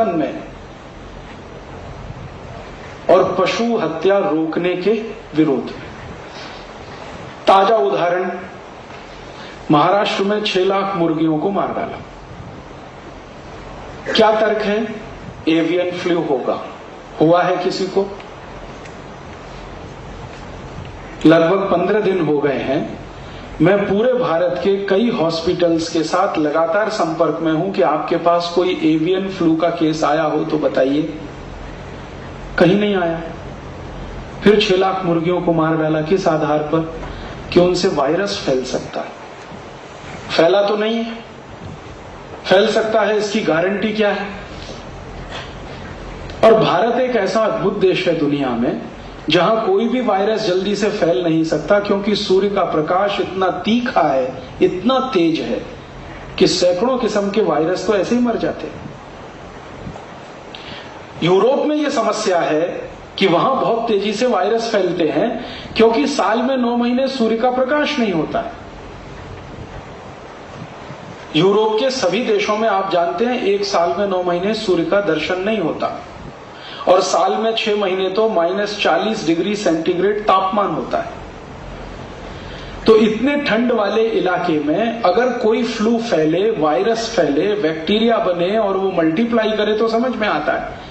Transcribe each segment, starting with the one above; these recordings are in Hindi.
में और पशु हत्या रोकने के विरोध में। ताजा उदाहरण, महाराष्ट्र में 6 लाख मुर्गियों को मार डाला। क्या तर्क है? एवियन फ्लू होगा। हुआ है किसी को? लगभग 15 दिन हो गए हैं। मैं पूरे भारत के कई हॉस्पिटल्स के साथ लगातार संपर्क में हूं कि आपके पास कोई एवियन फ्लू का केस आया हो तो बताइए। कहीं नहीं आया। फिर 6 लाख मुर्गियों को मार डाला। किस आधार पर? कि उनसे वायरस फैल सकता है। फैला तो नहीं है, फैल सकता है, इसकी गारंटी क्या है? और भारत एक ऐसा अद्भुत देश है दुनिया में जहां कोई भी वायरस जल्दी से फैल नहीं सकता, क्योंकि सूर्य का प्रकाश इतना तीखा है, इतना तेज है कि सैकड़ों किस्म के वायरस तो ऐसे ही मर जाते हैं। यूरोप में यह समस्या है कि वहां बहुत तेजी से वायरस फैलते हैं, क्योंकि साल में 9 महीने सूर्य का प्रकाश नहीं होता है। यूरोप के सभी देशों में आप जानते हैं एक साल में 9 महीने सूर्य का दर्शन नहीं होता, और साल में 6 महीने तो -40 डिग्री सेंटीग्रेड तापमान होता है। तो इतने ठंड वाले इलाके में अगर कोई फ्लू फैले, वायरस फैले, बैक्टीरिया बने और वो मल्टीप्लाई करे तो समझ में आता है,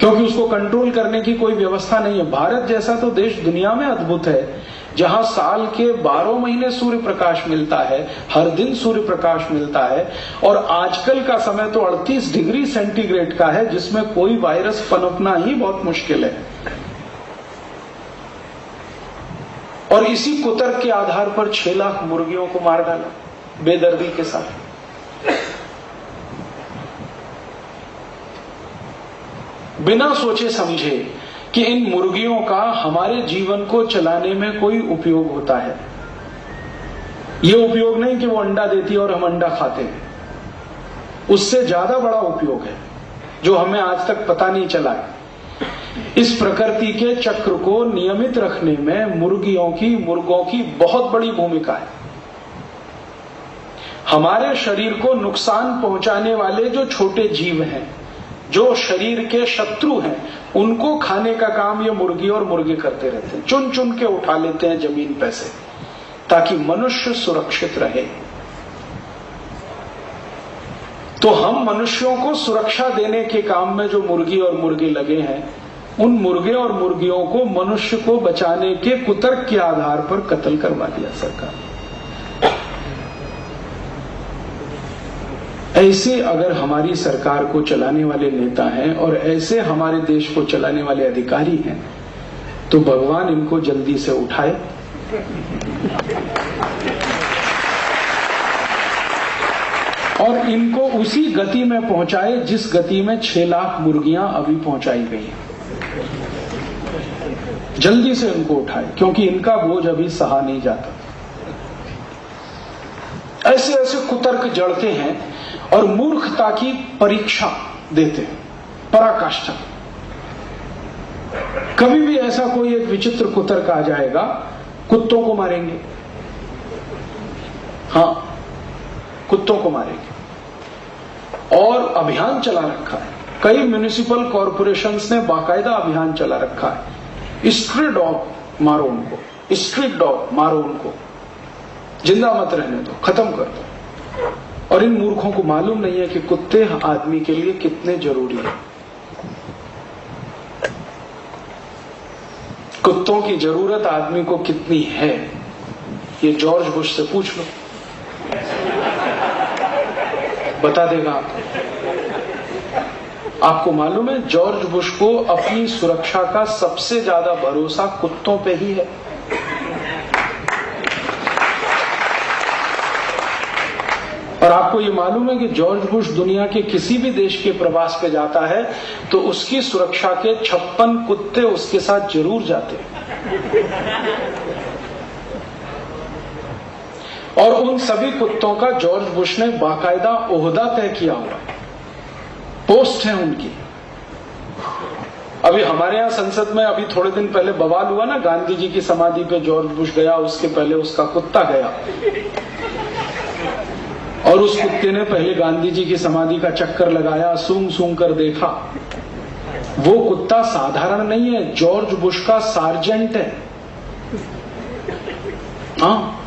क्योंकि उसको कंट्रोल करने की कोई व्यवस्था नहीं है। भारत जैसा तो देश दुनिया में अद्भुत है, जहां साल के 12 महीने सूर्य प्रकाश मिलता है, हर दिन सूर्य प्रकाश मिलता है, और आजकल का समय तो 38 डिग्री सेंटीग्रेड का है, जिसमें कोई वायरस पनपना ही बहुत मुश्किल है। और इसी कुतर्क के आधार पर 6 लाख मुर्गियों को मार डाला बेदर्दी के साथ। बिना सोचे समझे कि इन मुर्गियों का हमारे जीवन को चलाने में कोई उपयोग होता है। यह उपयोग नहीं कि वो अंडा देती है और हम अंडा खाते हैं, उससे ज्यादा बड़ा उपयोग है जो हमें आज तक पता नहीं चला है। इस प्रकृति के चक्र को नियमित रखने में मुर्गों की बहुत बड़ी भूमिका है। हमारे शरीर को नुकसान पहुंचाने वाले जो छोटे जीव हैं, जो शरीर के शत्रु हैं, उनको खाने का काम ये मुर्गी और मुर्गे करते रहते हैं। चुन चुन के उठा लेते हैं जमीन पे से, ताकि मनुष्य सुरक्षित रहे। तो हम मनुष्यों को सुरक्षा देने के काम में जो मुर्गी और मुर्गे लगे हैं, उन मुर्गे और मुर्गियों को मनुष्य को बचाने के कुतर्क के आधार पर कत्ल करवा दिया सरकार। ऐसे अगर हमारी सरकार को चलाने वाले नेता हैं और ऐसे हमारे देश को चलाने वाले अधिकारी हैं, तो भगवान इनको जल्दी से उठाए और इनको उसी गति में पहुंचाए जिस गति में 6 लाख मुर्गियां अभी पहुंचाई गई हैं। जल्दी से इनको उठाए, क्योंकि इनका बोझ अभी सहा नहीं जाता। ऐसे ऐसे कुतर्क जड़ते हैं और मूर्खता की परीक्षा देते हैं, पराकाष्ठा। कभी भी ऐसा कोई एक विचित्र कुतर्क आ जाएगा, कुत्तों को मारेंगे। हां, कुत्तों को मारेंगे। और अभियान चला रखा है, कई म्युनिसिपल कॉरपोरेशंस ने बाकायदा अभियान चला रखा है। स्ट्रीट डॉग मारो उनको, स्ट्रीट डॉग मारो उनको, जिंदा मत रहने दो, खत्म कर दो। और इन मूर्खों को मालूम नहीं है कि कुत्ते आदमी के लिए कितने जरूरी हैं। कुत्तों की जरूरत आदमी को कितनी है, ये जॉर्ज बुश से पूछ लो, बता देगा आपको मालूम है, जॉर्ज बुश को अपनी सुरक्षा का सबसे ज्यादा भरोसा कुत्तों पे ही है। और आपको ये मालूम है कि जॉर्ज बुश दुनिया के किसी भी देश के प्रवास पे जाता है तो उसकी सुरक्षा के 56 कुत्ते उसके साथ जरूर जाते हैं। और उन सभी कुत्तों का जॉर्ज बुश ने बाकायदा ओहदा तय किया हुआ, पोस्ट है उनकी। अभी हमारे यहां संसद में अभी थोड़े दिन पहले बवाल हुआ ना, गांधी जी की समाधि पे जॉर्ज बुश गया, उसके पहले उसका कुत्ता गया। और उस कुत्ते ने पहले गांधी जी की समाधि का चक्कर लगाया, सूंघ सूंघ कर देखा। वो कुत्ता साधारण नहीं है, जॉर्ज बुश का सार्जेंट है। हाँ,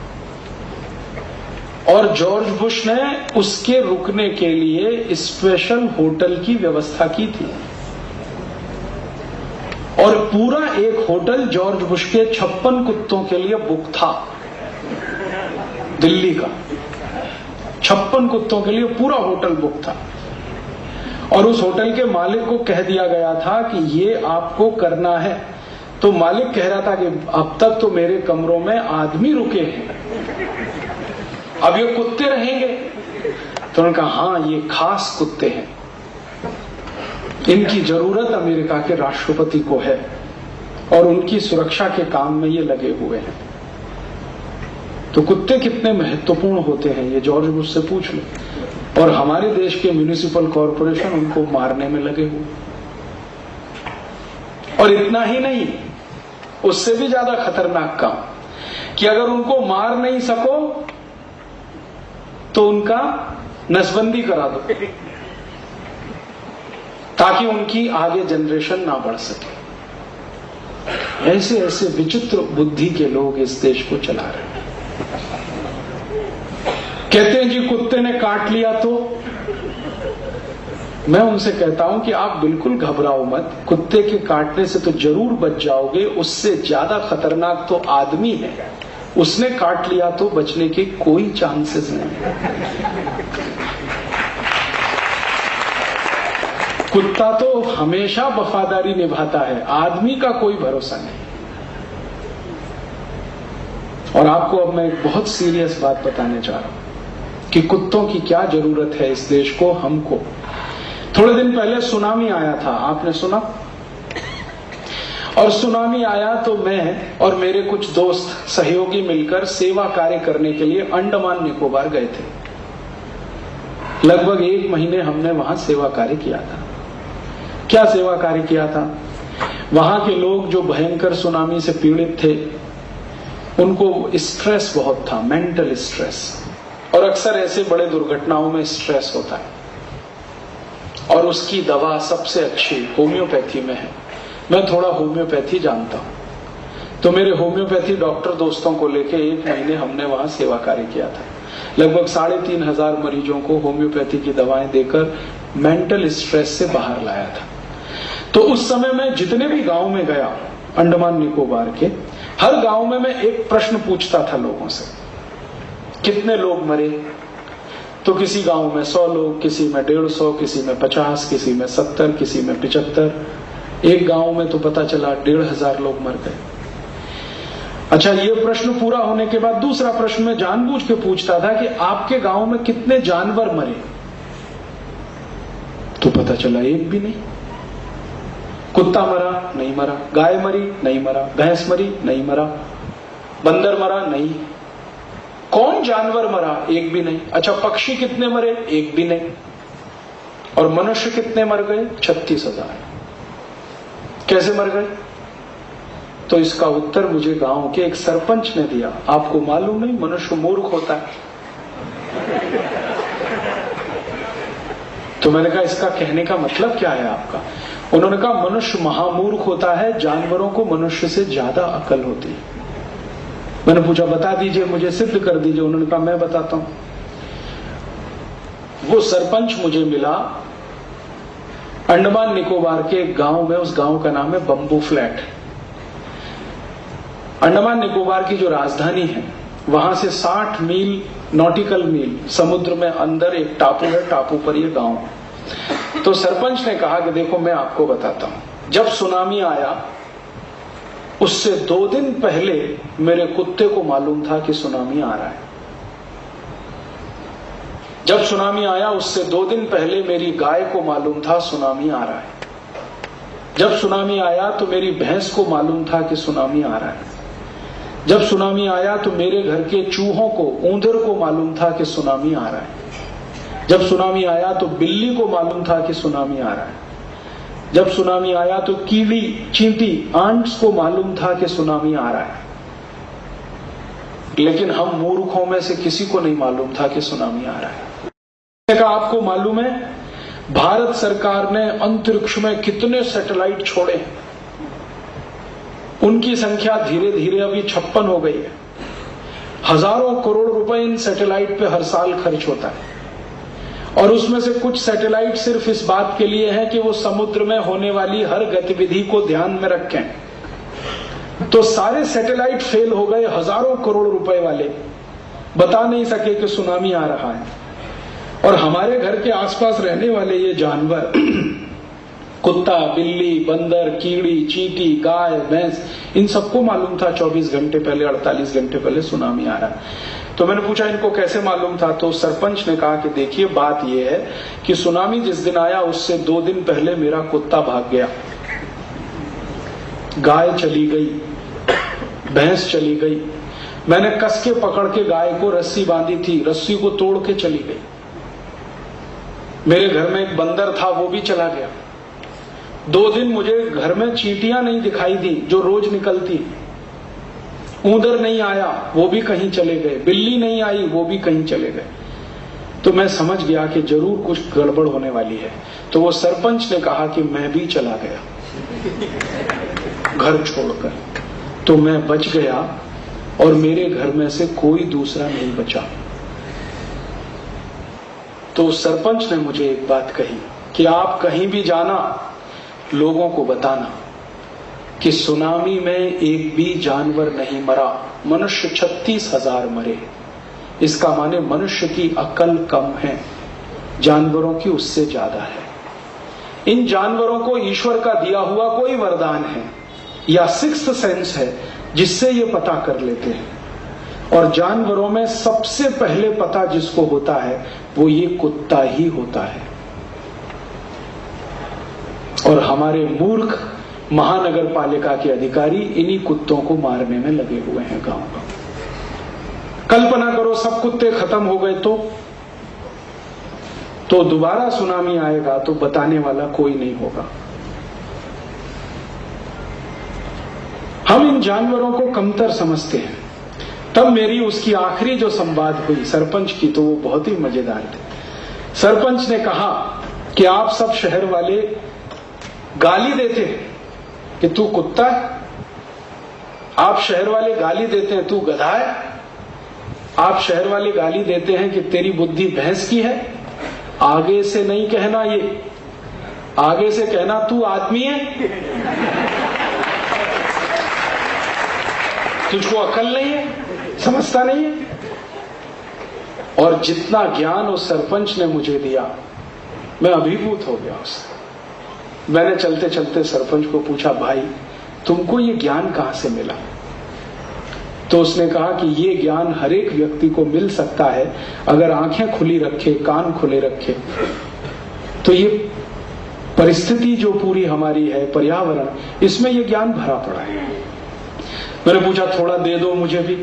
और जॉर्ज बुश ने उसके रुकने के लिए स्पेशल होटल की व्यवस्था की थी, और पूरा एक होटल जॉर्ज बुश के 56 कुत्तों के लिए बुक था। दिल्ली का 56 कुत्तों के लिए पूरा होटल बुक था। और उस होटल के मालिक को कह दिया गया था कि ये आपको करना है। तो मालिक कह रहा था कि अब तक तो मेरे कमरों में आदमी रुके हैं, अब ये कुत्ते रहेंगे। तो उन्होंने कहा हाँ, ये खास कुत्ते हैं, इनकी जरूरत अमेरिका के राष्ट्रपति को है और उनकी सुरक्षा के काम में ये लगे हुए हैं। तो कुत्ते कितने महत्वपूर्ण होते हैं ये जॉर्ज बुश से पूछ लो। और हमारे देश के म्युनिसिपल कॉरपोरेशन उनको मारने में लगे हुए। और इतना ही नहीं, उससे भी ज्यादा खतरनाक काम कि अगर उनको मार नहीं सको तो उनका नसबंदी करा दो, ताकि उनकी आगे जनरेशन ना बढ़ सके। ऐसे ऐसे विचित्र बुद्धि के लोग इस देश को चला रहे हैं। कहते हैं जी कुत्ते ने काट लिया तो मैं उनसे कहता हूं कि आप बिल्कुल घबराओ मत, कुत्ते के काटने से तो जरूर बच जाओगे, उससे ज्यादा खतरनाक तो आदमी है, उसने काट लिया तो बचने के कोई चांसेस नहीं। कुत्ता तो हमेशा वफादारी निभाता है, आदमी का कोई भरोसा नहीं। और आपको अब मैं एक बहुत सीरियस बात बताने जा रहा हूं कि कुत्तों की क्या जरूरत है इस देश को, हमको। थोड़े दिन पहले सुनामी आया था, आपने सुना? और सुनामी आया तो मैं और मेरे कुछ दोस्त सहयोगी मिलकर सेवा कार्य करने के लिए अंडमान निकोबार गए थे। लगभग 1 महीने हमने वहां सेवा कार्य किया था। क्या सेवा कार्य किया था? वहां के लोग जो भयंकर सुनामी से पीड़ित थे, उनको स्ट्रेस बहुत था, मेंटल स्ट्रेस। और अक्सर ऐसे बड़े दुर्घटनाओं में स्ट्रेस होता है, और उसकी दवा सबसे अच्छी होम्योपैथी में है। मैं थोड़ा होम्योपैथी जानता हूं, तो मेरे होम्योपैथी डॉक्टर दोस्तों को लेके 1 महीने हमने वहां सेवा कार्य किया था। लगभग 3500 मरीजों को होम्योपैथी की दवाएं देकर मेंटल स्ट्रेस से बाहर लाया था। तो उस समय मैं जितने भी गांव में गया अंडमान निकोबार के, हर गांव में मैं एक प्रश्न पूछता था लोगों से, कितने लोग मरे? तो किसी गांव में 100 लोग, किसी में 150, किसी में 50, किसी में 70, किसी में 75। एक गांव में तो पता चला 1500 लोग मर गए। अच्छा, ये प्रश्न पूरा होने के बाद दूसरा प्रश्न मैं जानबूझ के पूछता था कि आपके गांव में कितने जानवर मरे? तो पता चला एक भी नहीं। कुत्ता मरा? नहीं मरा। गाय मरी? नहीं मरा। भैंस मरी? नहीं मरा। बंदर मरा? नहीं। कौन जानवर मरा? एक भी नहीं। अच्छा, पक्षी कितने मरे? एक भी नहीं। और मनुष्य कितने मर गए? 36,000। कैसे मर गए? तो इसका उत्तर मुझे गांव के एक सरपंच ने दिया। आपको मालूम नहीं, मनुष्य मूर्ख होता है। तो मैंने कहा इसका कहने का मतलब क्या है आपका? उन्होंने कहा मनुष्य महामूर्ख होता है, जानवरों को मनुष्य से ज्यादा अकल होती है। मैंने पूछा बता दीजिए, मुझे सिद्ध कर दीजिए। उन्होंने कहा मैं बताता हूं। वो सरपंच मुझे मिला अंडमान निकोबार के एक गांव में, उस गांव का नाम है बंबू फ्लैट। अंडमान निकोबार की जो राजधानी है, वहां से 60 मील नॉटिकल मील समुद्र में अंदर एक टापू है, टापू पर ये गांव। तो सरपंच ने कहा कि देखो मैं आपको बताता हूं, जब सुनामी आया उससे 2 दिन पहले मेरे कुत्ते को मालूम था कि सुनामी आ रहा है। जब सुनामी आया उससे 2 दिन पहले मेरी गाय को मालूम था सुनामी आ रहा है। जब सुनामी आया तो मेरी भैंस को मालूम था कि सुनामी आ रहा है। जब सुनामी आया तो मेरे घर के चूहों को, ऊंदर को मालूम था कि सुनामी आ रहा है। जब सुनामी आया तो बिल्ली को मालूम था कि सुनामी आ रहा है। जब सुनामी आया तो कीड़ी, चींटी, आंट्स को मालूम था कि सुनामी आ रहा है। लेकिन हम मूर्खों में से किसी को नहीं मालूम था कि सुनामी आ रहा है। आपको मालूम है भारत सरकार ने अंतरिक्ष में कितने सैटेलाइट छोड़े हैं? उनकी संख्या धीरे धीरे अभी 56 हो गई है। हजारों करोड़ रुपए इन सैटेलाइट पे हर साल खर्च होता है, और उसमें से कुछ सैटेलाइट सिर्फ इस बात के लिए है कि वो समुद्र में होने वाली हर गतिविधि को ध्यान में रखें। तो सारे सैटेलाइट फेल हो गए, हजारों करोड़ रुपए वाले, बता नहीं सके कि सुनामी आ रहा है। और हमारे घर के आसपास रहने वाले ये जानवर कुत्ता, बिल्ली, बंदर, कीड़ी, चींटी, गाय, भैंस, इन सबको मालूम था 24 घंटे पहले, 48 घंटे पहले सुनामी आ रहा है। तो मैंने पूछा इनको कैसे मालूम था? तो सरपंच ने कहा कि देखिए बात यह है कि सुनामी जिस दिन आया उससे 2 दिन पहले मेरा कुत्ता भाग गया, गाय चली गई, भैंस चली गई। मैंने कस के पकड़ के गाय को रस्सी बांधी थी, रस्सी को तोड़ के चली गई। मेरे घर में एक बंदर था, वो भी चला गया। 2 दिन मुझे घर में चींटियां नहीं दिखाई दी जो रोज निकलती। ऊदर नहीं आया, वो भी कहीं चले गए। बिल्ली नहीं आई, वो भी कहीं चले गए। तो मैं समझ गया कि जरूर कुछ गड़बड़ होने वाली है। तो वो सरपंच ने कहा कि मैं भी चला गया घर छोड़कर। तो मैं बच गया और मेरे घर में से कोई दूसरा नहीं बचा। तो सरपंच ने मुझे एक बात कही कि आप कहीं भी जाना, लोगों को बताना कि सुनामी में एक भी जानवर नहीं मरा, मनुष्य 36,000 मरे। इसका माने मनुष्य की अकल कम है, जानवरों की उससे ज्यादा है। इन जानवरों को ईश्वर का दिया हुआ कोई वरदान है या सिक्स्थ सेंस है जिससे ये पता कर लेते हैं। और जानवरों में सबसे पहले पता जिसको होता है वो ये कुत्ता ही होता है। और हमारे मूर्ख महानगर पालिका के अधिकारी इन्हीं कुत्तों को मारने में लगे हुए हैं गांव गांव। कल्पना करो सब कुत्ते खत्म हो गए तो दोबारा सुनामी आएगा तो बताने वाला कोई नहीं होगा। हम इन जानवरों को कमतर समझते हैं। तब मेरी उसकी आखिरी जो संवाद हुई सरपंच की, तो वो बहुत ही मजेदार थे। सरपंच ने कहा कि आप सब शहर वाले गाली देते हैं कि तू कुत्ता है, आप शहर वाले गाली देते हैं तू गधा है, आप शहर वाले गाली देते हैं कि तेरी बुद्धि भैंस की है। आगे से नहीं कहना, ये आगे से कहना तू आदमी है, तुझको अकल नहीं है, समझता नहीं है। और जितना ज्ञान उस सरपंच ने मुझे दिया, मैं अभिभूत हो गया उससे। मैंने चलते चलते सरपंच को पूछा, भाई तुमको ये ज्ञान कहां से मिला? तो उसने कहा कि ये ज्ञान हर एक व्यक्ति को मिल सकता है अगर आंखें खुली रखे, कान खुले रखे। तो ये परिस्थिति जो पूरी हमारी है, पर्यावरण, इसमें ये ज्ञान भरा पड़ा है। मैंने पूछा थोड़ा दे दो मुझे भी,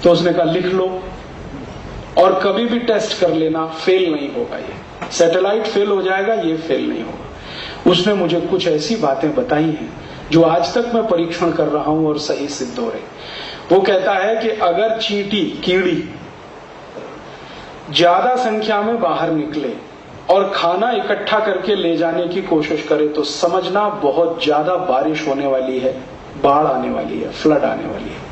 तो उसने कहा लिख लो और कभी भी टेस्ट कर लेना, फेल नहीं होगा। ये सैटेलाइट फेल हो जाएगा, ये फेल नहीं होगा। उसने मुझे कुछ ऐसी बातें बताई हैं जो आज तक मैं परीक्षण कर रहा हूं और सही सिद्ध हो रहे। वो कहता है कि अगर चींटी, कीड़ी ज्यादा संख्या में बाहर निकले और खाना इकट्ठा करके ले जाने की कोशिश करे तो समझना बहुत ज्यादा बारिश होने वाली है, बाढ़ आने वाली है, फ्लड आने वाली है।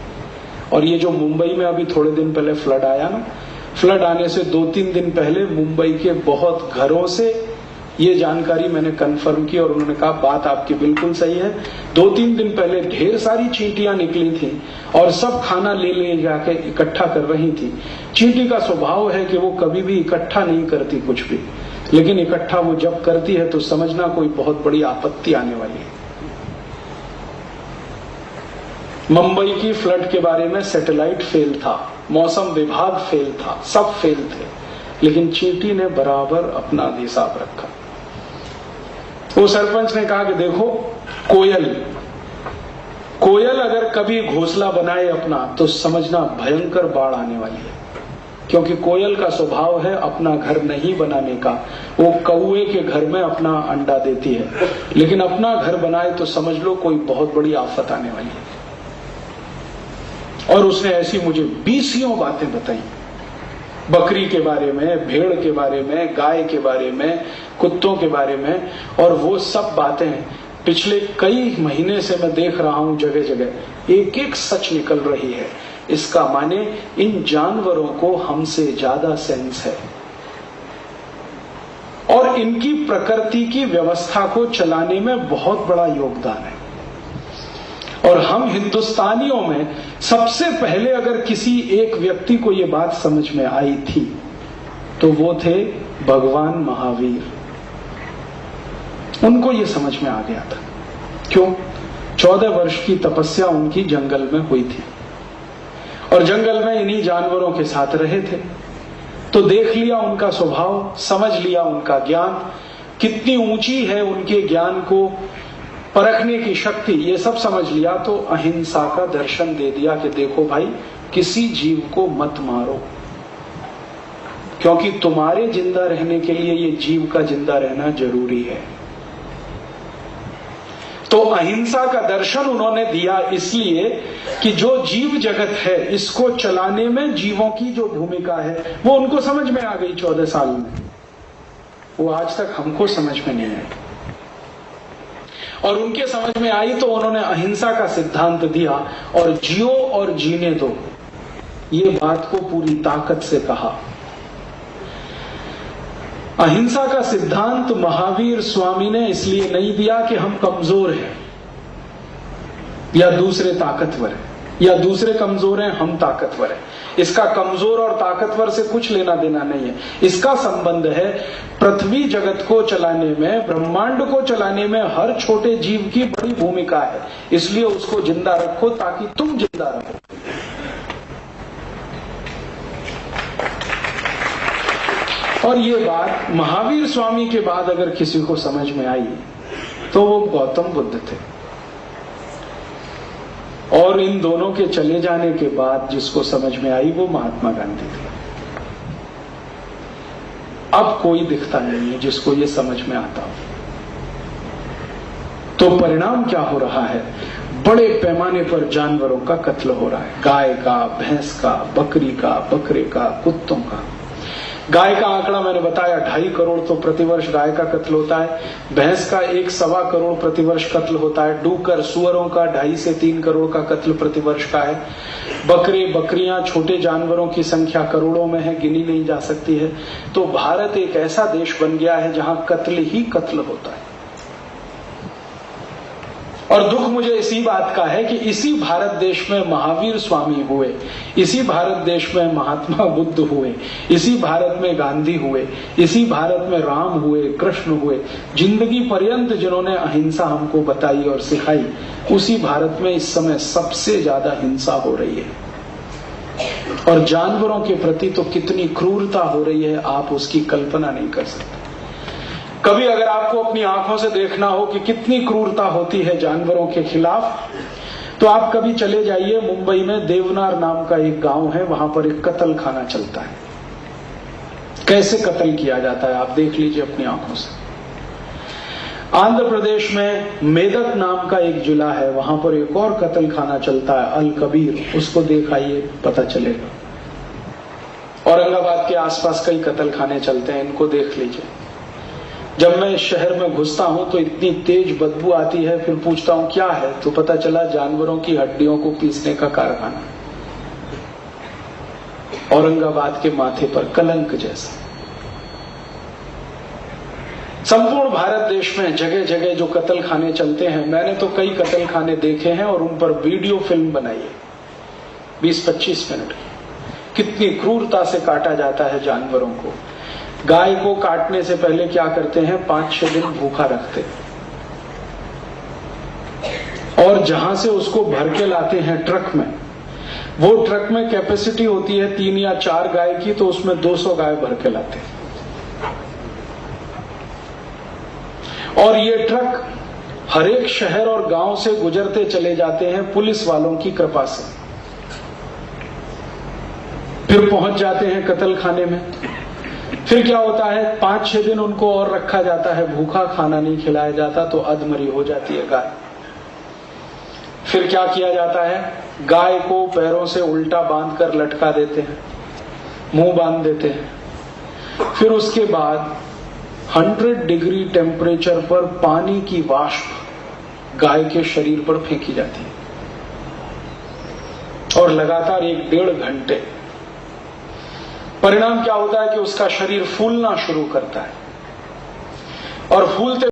और ये जो मुंबई में अभी थोड़े दिन पहले फ्लड आया ना, फ्लड आने से 2-3 दिन पहले मुंबई के बहुत घरों से ये जानकारी मैंने कंफर्म की और उन्होंने कहा बात आपकी बिल्कुल सही है। 2-3 दिन पहले ढेर सारी चींटियां निकली थी और सब खाना ले ले जाके इकट्ठा कर रही थी। चींटी का स्वभाव है कि वो कभी भी इकट्ठा नहीं करती कुछ भी, लेकिन इकट्ठा वो जब करती है तो समझना कोई बहुत बड़ी आपत्ति आने वाली है। मुंबई की फ्लड के बारे में सैटेलाइट फेल था, मौसम विभाग फेल था, सब फेल थे, लेकिन चींटी ने बराबर अपना हिसाब रखा। वो सरपंच ने कहा कि देखो कोयल अगर कभी घोंसला बनाए अपना तो समझना भयंकर बाढ़ आने वाली है, क्योंकि कोयल का स्वभाव है अपना घर नहीं बनाने का। वो कौवे के घर में अपना अंडा देती है, लेकिन अपना घर बनाए तो समझ लो कोई बहुत बड़ी आफत आने वाली है। और उसने ऐसी मुझे 20 बातें बताई बकरी के बारे में, भेड़ के बारे में, गाय के बारे में, कुत्तों के बारे में, और वो सब बातें पिछले कई महीने से मैं देख रहा हूं जगह जगह एक एक सच निकल रही है। इसका माने इन जानवरों को हमसे ज्यादा सेंस है और इनकी प्रकृति की व्यवस्था को चलाने में बहुत बड़ा योगदान है। और हम हिंदुस्तानियों में सबसे पहले अगर किसी एक व्यक्ति को यह बात समझ में आई थी तो वो थे भगवान महावीर। उनको ये समझ में आ गया था। क्यों? 14 वर्ष की तपस्या उनकी जंगल में हुई थी और जंगल में इन्हीं जानवरों के साथ रहे थे, तो देख लिया उनका स्वभाव, समझ लिया उनका ज्ञान कितनी ऊंची है, उनके ज्ञान को परखने की शक्ति, ये सब समझ लिया। तो अहिंसा का दर्शन दे दिया कि देखो भाई, किसी जीव को मत मारो, क्योंकि तुम्हारे जिंदा रहने के लिए ये जीव का जिंदा रहना जरूरी है। तो अहिंसा का दर्शन उन्होंने दिया इसलिए कि जो जीव जगत है इसको चलाने में जीवों की जो भूमिका है वो उनको समझ में आ गई 14 साल में। वो आज तक हमको समझ में नहीं आई, और उनके समझ में आई तो उन्होंने अहिंसा का सिद्धांत दिया और जियो और जीने दो, ये बात को पूरी ताकत से कहा। अहिंसा का सिद्धांत महावीर स्वामी ने इसलिए नहीं दिया कि हम कमजोर हैं या दूसरे ताकतवर हैं, या दूसरे कमजोर हैं हम ताकतवर हैं। इसका कमजोर और ताकतवर से कुछ लेना देना नहीं है। इसका संबंध है पृथ्वी जगत को चलाने में, ब्रह्मांड को चलाने में हर छोटे जीव की बड़ी भूमिका है, इसलिए उसको जिंदा रखो ताकि तुम जिंदा रहो। और ये बात महावीर स्वामी के बाद अगर किसी को समझ में आई तो वो गौतम बुद्ध थे, और इन दोनों के चले जाने के बाद जिसको समझ में आई वो महात्मा गांधी थे। अब कोई दिखता नहीं है जिसको ये समझ में आता हो। तो परिणाम क्या हो रहा है? बड़े पैमाने पर जानवरों का कत्ल हो रहा है, गाय का, भैंस का, बकरी का, बकरे का, कुत्तों का। गाय का आंकड़ा मैंने बताया 2.5 करोड़ तो प्रतिवर्ष गाय का कत्ल होता है। भैंस का 1.25 करोड़ प्रतिवर्ष कत्ल होता है। डूकर, सुअरों का 2.5 से 3 करोड़ का कत्ल प्रतिवर्ष का है। बकरे, बकरियां, छोटे जानवरों की संख्या करोड़ों में है, गिनी नहीं जा सकती है। तो भारत एक ऐसा देश बन गया है जहां कत्ल ही कत्ल होता है। और दुख मुझे इसी बात का है कि इसी भारत देश में महावीर स्वामी हुए, इसी भारत देश में महात्मा बुद्ध हुए, इसी भारत में गांधी हुए, इसी भारत में राम हुए, कृष्ण हुए। जिंदगी पर्यंत जिन्होंने अहिंसा हमको बताई और सिखाई, उसी भारत में इस समय सबसे ज्यादा हिंसा हो रही है। और जानवरों के प्रति तो कितनी क्रूरता हो रही है, आप उसकी कल्पना नहीं कर सकते। कभी अगर आपको अपनी आंखों से देखना हो कि कितनी क्रूरता होती है जानवरों के खिलाफ, तो आप कभी चले जाइए मुंबई में देवनार नाम का एक गांव है, वहां पर एक कत्ल खाना चलता है। कैसे कत्ल किया जाता है आप देख लीजिए अपनी आंखों से। आंध्र प्रदेश में मेदक नाम का एक जिला है, वहां पर एक और कत्ल खाना चलता है, अल कबीर, उसको देखाइए पता चलेगा। औरंगाबाद के आसपास कई कत्ल खाने चलते हैं, इनको देख लीजिए। जब मैं शहर में घुसता हूं तो इतनी तेज बदबू आती है, फिर पूछता हूं क्या है, तो पता चला जानवरों की हड्डियों को पीसने का कारखाना। औरंगाबाद के माथे पर कलंक जैसा। संपूर्ण भारत देश में जगह जगह जो कत्ल खाने चलते हैं, मैंने तो कई कत्ल खाने देखे हैं और उन पर वीडियो फिल्म बनाई है 20-25 मिनट की। कितनी क्रूरता से काटा जाता है जानवरों को। गाय को काटने से पहले क्या करते हैं, 5-6 दिन भूखा रखते और जहां से उसको भर के लाते हैं ट्रक में, वो ट्रक में कैपेसिटी होती है 3 या 4 गाय की, तो उसमें 200 गाय भर के लाते हैं। और ये ट्रक हर एक शहर और गांव से गुजरते चले जाते हैं पुलिस वालों की कृपा से। फिर पहुंच जाते हैं कत्ल खाने में। फिर क्या होता है, 5-6 दिन उनको और रखा जाता है, भूखा खाना नहीं खिलाया जाता, तो अधमरी हो जाती है गाय। फिर क्या किया जाता है, गाय को पैरों से उल्टा बांधकर लटका देते हैं मुंह बांध देते हैं। फिर उसके बाद 100 डिग्री टेम्परेचर पर पानी की वाष्प गाय के शरीर पर फेंकी जाती है और लगातार 1-1.5 घंटे। परिणाम क्या होता है कि उसका शरीर फूलना शुरू करता है और फूलते